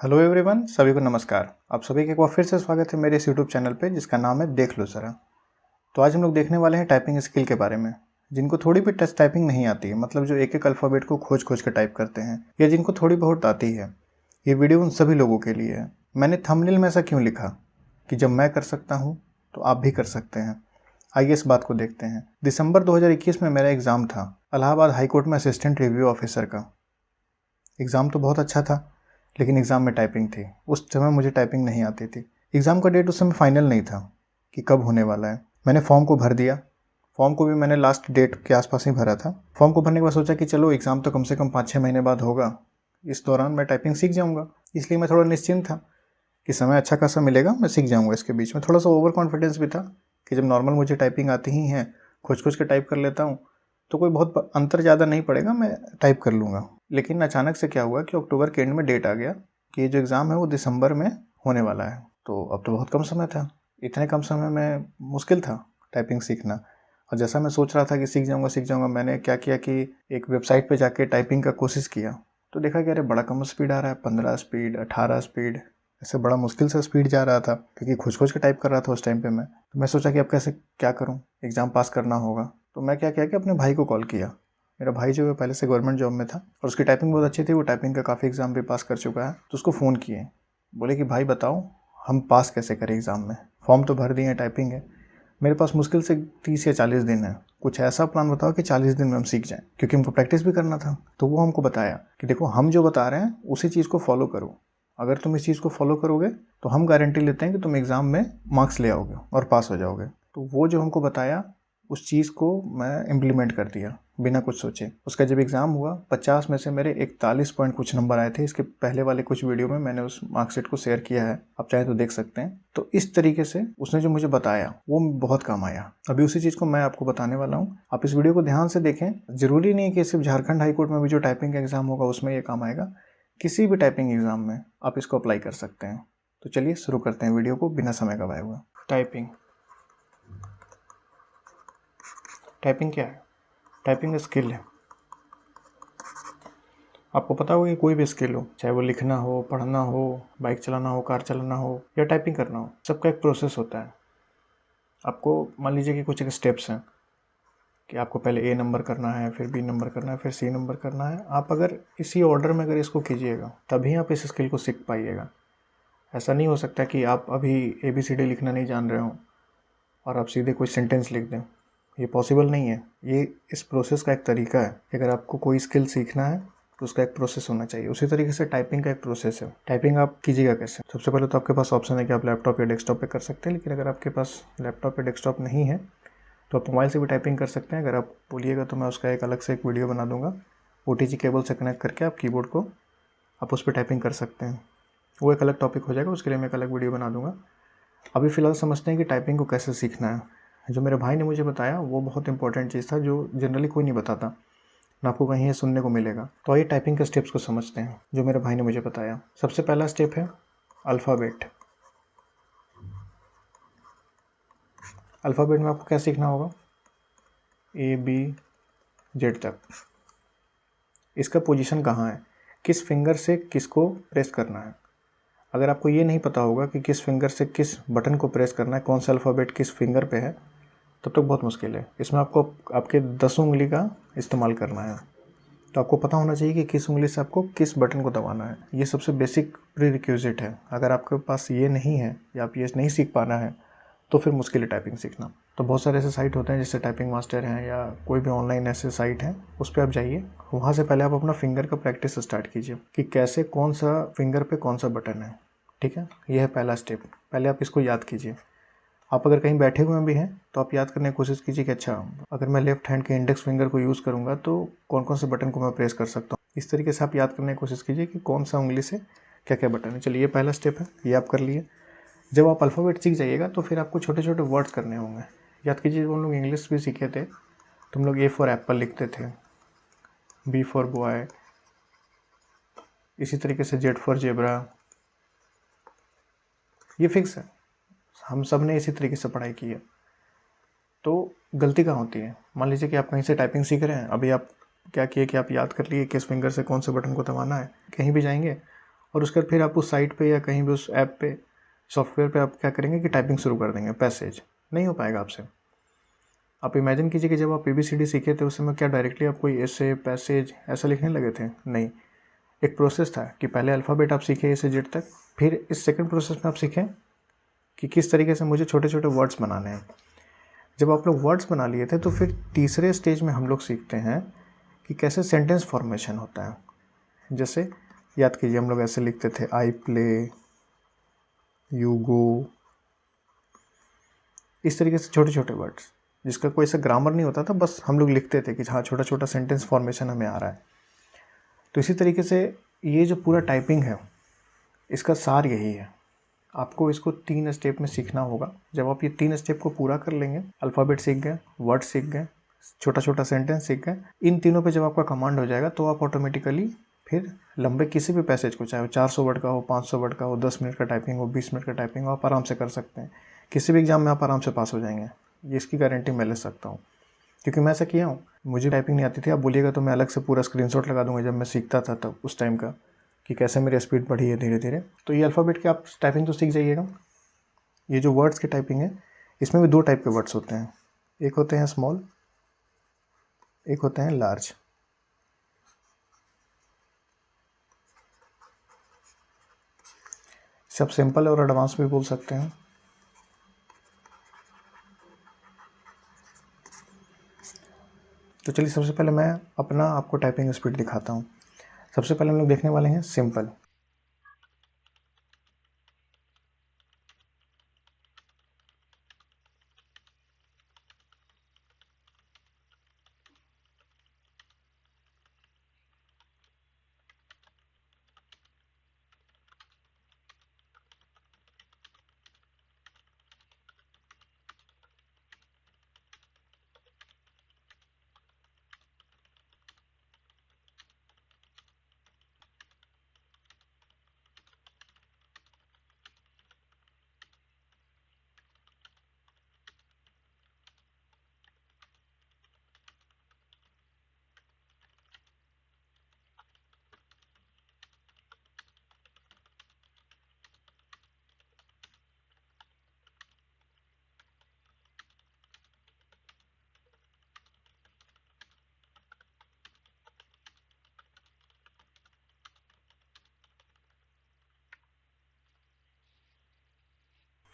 Hello everyone, सभी को नमस्कार। आप सभी का एक बार फिर से स्वागत है मेरे इस यूट्यूब चैनल पे जिसका नाम है देख लो ज़रा। तो आज हम लोग देखने वाले हैं टाइपिंग स्किल के बारे में। जिनको थोड़ी भी टच टाइपिंग नहीं आती है, मतलब जो एक एक अल्फ़ाबेट को खोज खोज के टाइप करते हैं, या जिनको थोड़ी बहुत आती है, ये वीडियो उन सभी लोगों के लिए है। मैंने थंबनेल में ऐसा क्यों लिखा कि जब मैं कर सकता हूँ तो आप भी कर सकते हैं। आइए इस बात को देखते हैं। दिसंबर 2021 में मेरा एग्ज़ाम था, इलाहाबाद हाईकोर्ट में असिस्टेंट रिव्यू ऑफिसर का। एग्ज़ाम तो बहुत अच्छा था, लेकिन एग्ज़ाम में टाइपिंग थी। उस समय मुझे टाइपिंग नहीं आती थी। एग्ज़ाम का डेट उस समय फाइनल नहीं था कि कब होने वाला है। मैंने फॉर्म को भर दिया। फॉर्म को भी मैंने लास्ट डेट के आसपास ही भरा था। फॉर्म को भरने के बाद सोचा कि चलो एग्ज़ाम तो कम से कम 5-6 महीने बाद होगा, इस दौरान मैं टाइपिंग सीख जाऊँगा। इसलिए मैं थोड़ा निश्चिंत था कि समय अच्छा खासा मिलेगा, मैं सीख जाऊँगा। इसके बीच में थोड़ा सा ओवर कॉन्फिडेंस भी था कि जब नॉर्मल मुझे टाइपिंग आती ही है, खोज खोज के टाइप कर लेता हूँ, तो कोई बहुत अंतर ज़्यादा नहीं पड़ेगा, मैं टाइप कर लूँगा। लेकिन अचानक से क्या हुआ कि अक्टूबर के एंड में डेट आ गया कि ये जो एग्ज़ाम है वो दिसंबर में होने वाला है। तो अब तो बहुत कम समय था। इतने कम समय में मुश्किल था टाइपिंग सीखना। और जैसा मैं सोच रहा था कि सीख जाऊँगा, मैंने क्या किया कि एक वेबसाइट पे जाके टाइपिंग का कोशिश किया। तो देखा कि अरे बड़ा कम स्पीड आ रहा है, 15 स्पीड, 18 स्पीड, ऐसे बड़ा मुश्किल से स्पीड जा रहा था, क्योंकि खोज खोज के टाइप कर रहा था उस टाइम पे मैं। तो मैं सोचा कि अब कैसे क्या करूँ, एग्ज़ाम पास करना होगा। तो मैं क्या किया कि अपने भाई को कॉल किया। मेरा भाई जो है पहले से गवर्नमेंट जॉब में था और उसकी टाइपिंग बहुत अच्छी थी, वो टाइपिंग का काफ़ी एग्ज़ाम भी पास कर चुका है। तो उसको फ़ोन किए, बोले कि भाई बताओ हम पास कैसे करें एग्ज़ाम में। फॉर्म तो भर दिए हैं, टाइपिंग है, मेरे पास मुश्किल से 30 या 40 दिन है। कुछ ऐसा प्लान बताओ कि 40 दिन में हम सीख जाएं, क्योंकि हमको प्रैक्टिस भी करना था। तो वो हमको बताया कि देखो हम जो बता रहे हैं उसी चीज़ को फॉलो करो। अगर तुम इस चीज़ को फॉलो करोगे तो हम गारंटी लेते हैं कि तुम एग्ज़ाम में मार्क्स ले आओगे और पास हो जाओगे। तो वो जो हमको बताया उस चीज़ को मैं इम्प्लीमेंट कर दिया बिना कुछ सोचे। उसका जब एग्ज़ाम हुआ 50 में से मेरे 41 पॉइंट कुछ नंबर आए थे। इसके पहले वाले कुछ वीडियो में मैंने उस मार्कशीट को शेयर किया है, आप चाहे तो देख सकते हैं। तो इस तरीके से उसने जो मुझे बताया वो बहुत काम आया। अभी उसी चीज़ को मैं आपको बताने वाला हूँ। आप इस वीडियो को ध्यान से देखें। ज़रूरी नहीं कि सिर्फ झारखंड हाईकोर्ट में भी जो टाइपिंग का एग्ज़ाम होगा उसमें ये काम आएगा। किसी भी टाइपिंग एग्ज़ाम में आप इसको अप्लाई कर सकते हैं। तो चलिए शुरू करते हैं वीडियो को बिना समय गवाए हुए। टाइपिंग क्या है? टाइपिंग स्किल है। आपको पता होगा कि कोई भी स्किल हो, चाहे वो लिखना हो, पढ़ना हो, बाइक चलाना हो, कार चलाना हो या टाइपिंग करना हो, सबका एक प्रोसेस होता है। आपको मान लीजिए कि कुछ एक स्टेप्स हैं कि आपको पहले ए नंबर करना है, फिर बी नंबर करना है, फिर सी नंबर करना है। आप अगर इसी ऑर्डर में अगर इसको कीजिएगा तभी आप इस स्किल को सीख पाइएगा। ऐसा नहीं हो सकता कि आप अभी ABCD लिखना नहीं जान रहे हो और आप सीधे कोई सेंटेंस लिख दें। ये पॉसिबल नहीं है। ये इस प्रोसेस का एक तरीका है। अगर आपको कोई स्किल सीखना है तो उसका एक प्रोसेस होना चाहिए। उसी तरीके से टाइपिंग का एक प्रोसेस है। टाइपिंग आप कीजिएगा कैसे? सबसे पहले तो आपके पास ऑप्शन है कि आप लैपटॉप या डेस्कटॉप पे कर सकते हैं, लेकिन अगर आपके पास लैपटॉप या डेस्कटॉप नहीं है तो आप मोबाइल से भी टाइपिंग कर सकते हैं। अगर आप बोलिएगा तो मैं उसका एक अलग से एक वीडियो बना दूंगा। OTG केबल से कनेक्ट करके आप कीबोर्ड को आप उस पर टाइपिंग कर सकते हैं। वो एक अलग टॉपिक हो जाएगा, उसके लिए मैं एक अलग वीडियो बना दूंगा। अभी फ़िलहाल समझते हैं कि टाइपिंग को कैसे सीखना है। जो मेरे भाई ने मुझे बताया वो बहुत इंपॉर्टेंट चीज़ था, जो जनरली कोई नहीं बताता, ना आपको कहीं सुनने को मिलेगा। तो आइए टाइपिंग के स्टेप्स को समझते हैं जो मेरे भाई ने मुझे बताया। सबसे पहला स्टेप है अल्फ़ाबेट। अल्फ़ाबेट में आपको क्या सीखना होगा? ABZ तक। इसका पोजीशन कहाँ है, किस फिंगर से किसको प्रेस करना है। अगर आपको ये नहीं पता होगा कि किस फिंगर से किस बटन को प्रेस करना है, कौन सा अल्फ़ाबेट किस फिंगर पे है, तब तक बहुत मुश्किल है। इसमें आपको आपके 10 उंगली का इस्तेमाल करना है। तो आपको पता होना चाहिए कि किस उंगली से आपको किस बटन को दबाना है। ये सबसे बेसिक प्री रिक्विजिट है। अगर आपके पास ये नहीं है या आप ये नहीं सीख पाना है तो फिर मुश्किल है टाइपिंग सीखना। तो बहुत सारे ऐसे साइट होते हैं जैसे टाइपिंग मास्टर हैं या कोई भी ऑनलाइन ऐसे साइट हैं, उस पर आप जाइए। वहाँ से पहले आप अपना फिंगर का प्रैक्टिस स्टार्ट कीजिए कि कैसे कौन सा फिंगर पे कौन सा बटन है। ठीक है, यह है पहला स्टेप। पहले आप इसको याद कीजिए। आप अगर कहीं बैठे हुए भी हैं तो आप याद करने की कोशिश कीजिए कि अच्छा अगर मैं लेफ्ट हैंड के इंडेक्स फिंगर को यूज़ करूँगा तो कौन कौन से बटन को मैं प्रेस कर सकता हूँ। इस तरीके से आप याद करने की कोशिश कीजिए कि कौन सा उंगली से क्या क्या बटन है। चलिए ये पहला स्टेप है, ये आप कर लिए। जब आप अल्फ़ाबेट सीख जाइएगा तो फिर आपको छोटे छोटे वर्ड्स करने होंगे। याद कीजिए जब हम लोग इंग्लिश भी सीखे थे तो हम लोग A फॉर एप्पल लिखते थे, B फॉर बॉय, इसी तरीके से Z फॉर जेब्रा। ये फिक्स है, हम सब ने इसी तरीके से पढ़ाई की है। तो गलती कहाँ होती है? मान लीजिए कि आप कहीं से टाइपिंग सीख रहे हैं, अभी आप क्या किए कि आप याद कर लिए किस फिंगर से कौन से बटन को दबाना है। कहीं भी जाएंगे और उसके बाद फिर आप उस साइट पे या कहीं भी उस ऐप पे सॉफ्टवेयर पे आप क्या करेंगे कि टाइपिंग शुरू कर देंगे पैसेज। नहीं हो पाएगा आपसे। आप इमेजिन कीजिए कि जब आप ABCD सीखे थे उस समय क्या डायरेक्टली आप कोई ऐसे पैसेज ऐसा लिखने लगे थे? नहीं, एक प्रोसेस था कि पहले अल्फ़ाबेट आप सीखे A से Z तक, फिर इस सेकंड प्रोसेस में आप सीखें कि किस तरीके से मुझे छोटे छोटे वर्ड्स बनाने हैं। जब आप लोग वर्ड्स बना लिए थे तो फिर तीसरे स्टेज में हम लोग सीखते हैं कि कैसे सेंटेंस फॉर्मेशन होता है। जैसे याद कीजिए, हम लोग ऐसे लिखते थे आई प्ले, यू गो, इस तरीके से छोटे छोटे वर्ड्स जिसका कोई सा ग्रामर नहीं होता था, बस हम लोग लिखते थे कि हाँ छोटा छोटा सेंटेंस फॉर्मेशन हमें आ रहा है। तो इसी तरीके से ये जो पूरा टाइपिंग है इसका सार यही है। आपको इसको 3 स्टेप में सीखना होगा। जब आप ये 3 स्टेप को पूरा कर लेंगे, अल्फ़ाबेट सीख गए, वर्ड सीख गए, छोटा छोटा सेंटेंस सीख गए, इन तीनों पे जब आपका कमांड हो जाएगा तो आप ऑटोमेटिकली फिर लंबे किसी भी पैसेज को, चाहे वो 400 वर्ड का हो, 500 वर्ड का हो, 10 मिनट का टाइपिंग हो, 20 मिनट का टाइपिंग हो, आप आराम से कर सकते हैं। किसी भी एग्जाम में आप आराम से पास हो जाएंगे, ये इसकी गारंटी मैं ले सकता हूँ, क्योंकि मैं ऐसा किया हूँ। मुझे टाइपिंग नहीं आती थी, आप बोलिएगा तो मैं अलग से पूरा स्क्रीनशॉट लगा दूंगा जब मैं सीखता था तब उस टाइम का, कि कैसे मेरी स्पीड बढ़ी है धीरे धीरे। तो ये अल्फ़ाबेट के आप टाइपिंग तो सीख जाइएगा। ये जो वर्ड्स की टाइपिंग है इसमें भी 2 टाइप के वर्ड्स होते हैं, एक होते हैं स्मॉल, एक होते हैं लार्ज। सब सिंपल और एडवांस भी बोल सकते हैं। तो चलिए सबसे पहले मैं अपना आपको टाइपिंग स्पीड दिखाता हूँ। सबसे पहले हम लोग देखने वाले हैं सिंपल।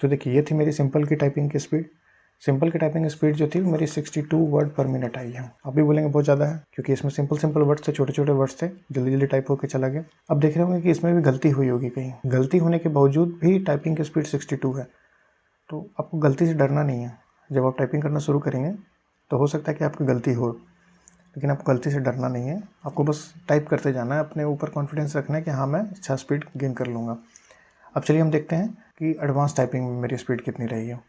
तो देखिए ये थी मेरी सिंपल की टाइपिंग की स्पीड। सिंपल की टाइपिंग स्पीड जो थी वो मेरी 62 वर्ड पर मिनट आई है। आप भी बोलेंगे बहुत ज़्यादा है, क्योंकि इसमें सिंपल सिंपल वर्ड्स थे, छोटे छोटे वर्ड्स थे, जल्दी जल्दी टाइप होकर चला गया। अब देख रहे होंगे कि इसमें भी गलती हुई होगी, कहीं गलती होने के बावजूद भी टाइपिंग की स्पीड 62 है। तो आपको गलती से डरना नहीं है। जब आप टाइपिंग करना शुरू करेंगे तो हो सकता है कि आपकी गलती हो, लेकिन आपको गलती से डरना नहीं है। आपको बस टाइप करते जाना है, अपने ऊपर कॉन्फिडेंस रखना है कि हाँ मैं अच्छा स्पीड गेन कर लूँगा। अब चलिए हम देखते हैं कि एडवांस टाइपिंग में मेरी स्पीड कितनी रही है।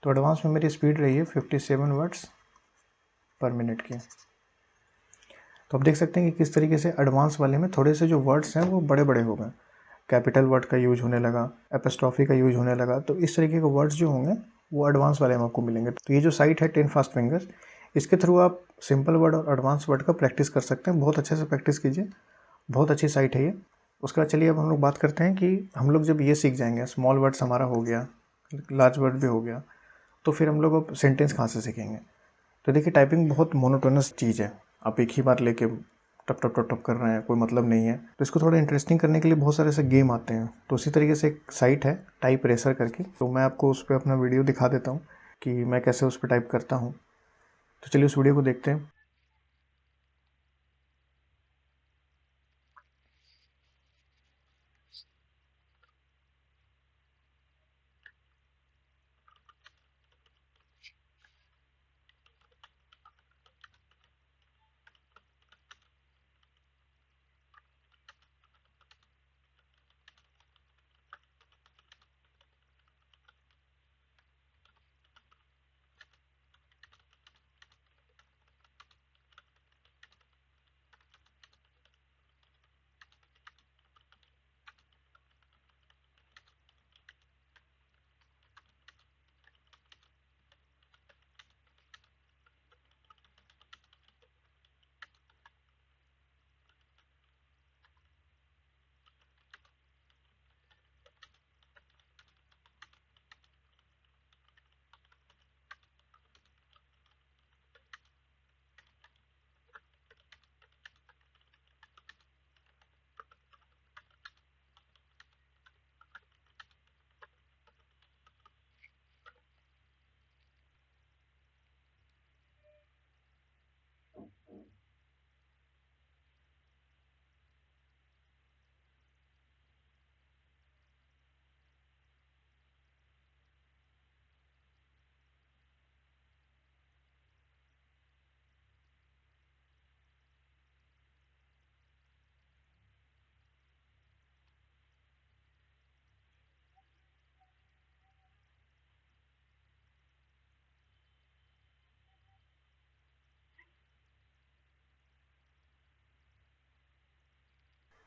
तो एडवांस में मेरी स्पीड रही है 57 वर्ड्स पर मिनट की। तो आप देख सकते हैं कि किस तरीके से एडवांस वाले में थोड़े से जो वर्ड्स हैं वो बड़े बड़े हो गए, कैपिटल वर्ड का यूज होने लगा, एपोस्ट्रॉफी का यूज होने लगा। तो इस तरीके के वर्ड्स जो होंगे वो एडवांस वाले में आपको मिलेंगे। तो ये जो साइट है 10 फास्ट फिंगर्स, इसके थ्रू आप सिंपल वर्ड और एडवांस वर्ड का प्रैक्टिस कर सकते हैं। बहुत अच्छे से प्रैक्टिस कीजिए, बहुत अच्छी साइट है ये। उसके बाद चलिए अब हम लोग बात करते हैं कि हम लोग जब ये सीख जाएंगे, स्मॉल वर्ड्स हमारा हो गया, लार्ज वर्ड भी हो गया, तो फिर हम लोग अब सेंटेंस कहाँ से सीखेंगे। तो देखिए टाइपिंग बहुत मोनोटोनस चीज़ है। आप एक ही बार लेके टप टप टप टप कर रहे हैं, कोई मतलब नहीं है। तो इसको थोड़ा इंटरेस्टिंग करने के लिए बहुत सारे ऐसे गेम आते हैं। तो उसी तरीके से एक साइट है टाइप रेसर करके, तो मैं आपको उस पर अपना वीडियो दिखा देता हूँ कि मैं कैसे उस पर टाइप करता हूँ। तो चलिए उस वीडियो को देखते हैं।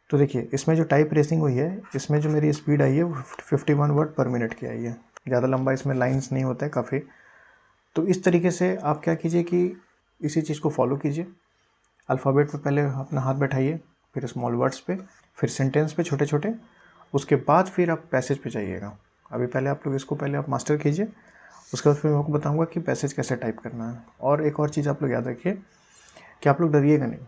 तो देखिए इसमें जो टाइप रेसिंग हुई है, इसमें जो मेरी स्पीड आई है वो 51 वर्ड पर मिनट की आई है। ज़्यादा लंबा इसमें लाइंस नहीं होता है काफ़ी। तो इस तरीके से आप क्या कीजिए कि इसी चीज़ को फॉलो कीजिए। अल्फ़ाबेट पे पहले अपना हाथ बैठाइए, फिर स्मॉल वर्ड्स पे, फिर सेंटेंस पे छोटे छोटे, उसके बाद फिर आप पैसेज पे जाइएगा। अभी पहले आप लोग इसको पहले आप मास्टर कीजिए, उसके बाद फिर मैं आपको बताऊंगा कि पैसेज कैसे टाइप करना है। और एक और चीज़ आप लोग याद रखिए कि आप लोग डरिएगा नहीं।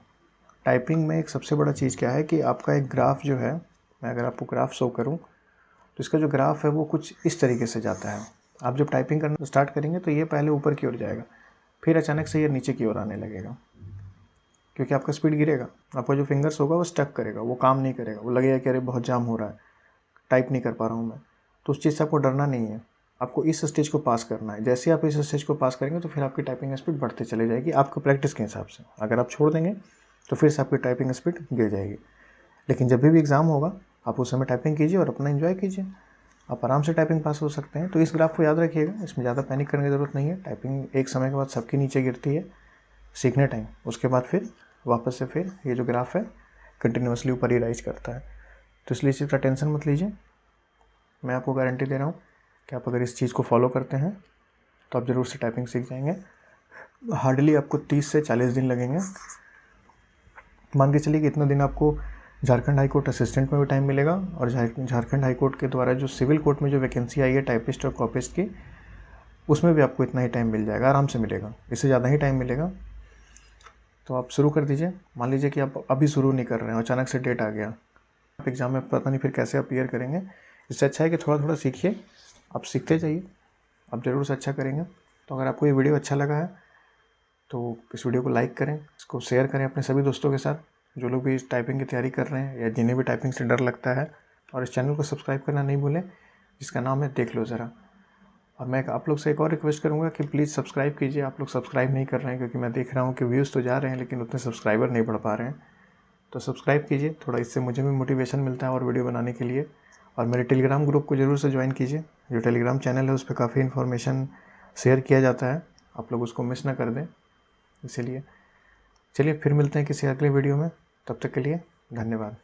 टाइपिंग में एक सबसे बड़ा चीज़ क्या है कि आपका एक ग्राफ जो है, मैं अगर आपको ग्राफ शो करूँ तो इसका जो ग्राफ है वो कुछ इस तरीके से जाता है। आप जब टाइपिंग करना स्टार्ट करेंगे तो ये पहले ऊपर की ओर जाएगा, फिर अचानक से ये नीचे की ओर आने लगेगा, क्योंकि आपका स्पीड गिरेगा। आपका जो फिंगर्स होगा वो स्टक करेगा, वो काम नहीं करेगा, वो लगेगा कि अरे बहुत जाम हो रहा है, टाइप नहीं कर पा रहा हूँ मैं। तो उस चीज़ से आपको डरना नहीं है, आपको इस स्टेज को पास करना है। जैसे आप इस स्टेज को पास करेंगे तो फिर आपकी टाइपिंग स्पीड बढ़ते चले जाएगी आपको प्रैक्टिस के हिसाब से। अगर आप छोड़ देंगे तो फिर से आपकी टाइपिंग स्पीड गिर जाएगी। लेकिन जब भी एग्ज़ाम होगा आप उस समय टाइपिंग कीजिए और अपना एंजॉय कीजिए, आप आराम से टाइपिंग पास हो सकते हैं। तो इस ग्राफ को याद रखिएगा, इसमें ज़्यादा पैनिक करने की ज़रूरत नहीं है। टाइपिंग एक समय के बाद सबके नीचे गिरती है सीखने टाइम, उसके बाद फिर वापस से फिर ये जो ग्राफ है कंटिन्यूसली ऊपर ही राइज करता है। तो इसलिए इसी तरह टेंशन मत लीजिए, मैं आपको गारंटी दे रहा हूँ कि आप अगर इस चीज़ को फॉलो करते हैं तो आप ज़रूर से टाइपिंग सीख जाएंगे। हार्डली आपको 30 से 40 दिन लगेंगे। मान के चलिए कि इतना दिन आपको झारखंड हाई कोर्ट असिस्टेंट में भी टाइम मिलेगा, और झारखंड हाई कोर्ट के द्वारा जो सिविल कोर्ट में जो वैकेंसी आई है टाइपिस्ट और कॉपिस्ट की, उसमें भी आपको इतना ही टाइम मिल जाएगा, आराम से मिलेगा, इससे ज़्यादा ही टाइम मिलेगा। तो आप शुरू कर दीजिए। मान लीजिए कि आप अभी शुरू नहीं कर रहे हैं, अचानक से डेट आ गया, आप एग्ज़ाम में पता नहीं फिर कैसे अपीयर करेंगे। इससे अच्छा है कि थोड़ा थोड़ा सीखिए, आप सीखते जाइए, आप ज़रूर से अच्छा करेंगे। तो अगर आपको ये वीडियो अच्छा लगा है तो इस वीडियो को लाइक करें, इसको शेयर करें अपने सभी दोस्तों के साथ जो लोग भी इस टाइपिंग की तैयारी कर रहे हैं या जिन्हें भी टाइपिंग से डर लगता है। और इस चैनल को सब्सक्राइब करना नहीं भूलें, जिसका नाम है देख लो ज़रा। और मैं आप लोग से एक और रिक्वेस्ट करूँगा कि प्लीज़ सब्सक्राइब कीजिए। आप लोग सब्सक्राइब नहीं कर रहे हैं, क्योंकि मैं देख रहा हूँ कि व्यूज़ तो जा रहे हैं लेकिन उतने सब्सक्राइबर नहीं बढ़ पा रहे हैं। तो सब्सक्राइब कीजिए थोड़ा, इससे मुझे भी मोटिवेशन मिलता है और वीडियो बनाने के लिए। और मेरे टेलीग्राम ग्रुप को ज़रूर से ज्वाइन कीजिए, जो टेलीग्राम चैनल है उस पर काफ़ी इन्फॉर्मेशन शेयर किया जाता है, आप लोग उसको मिस ना कर दें। इसीलिए चलिए फिर मिलते हैं किसी अगले वीडियो में, तब तक के लिए धन्यवाद।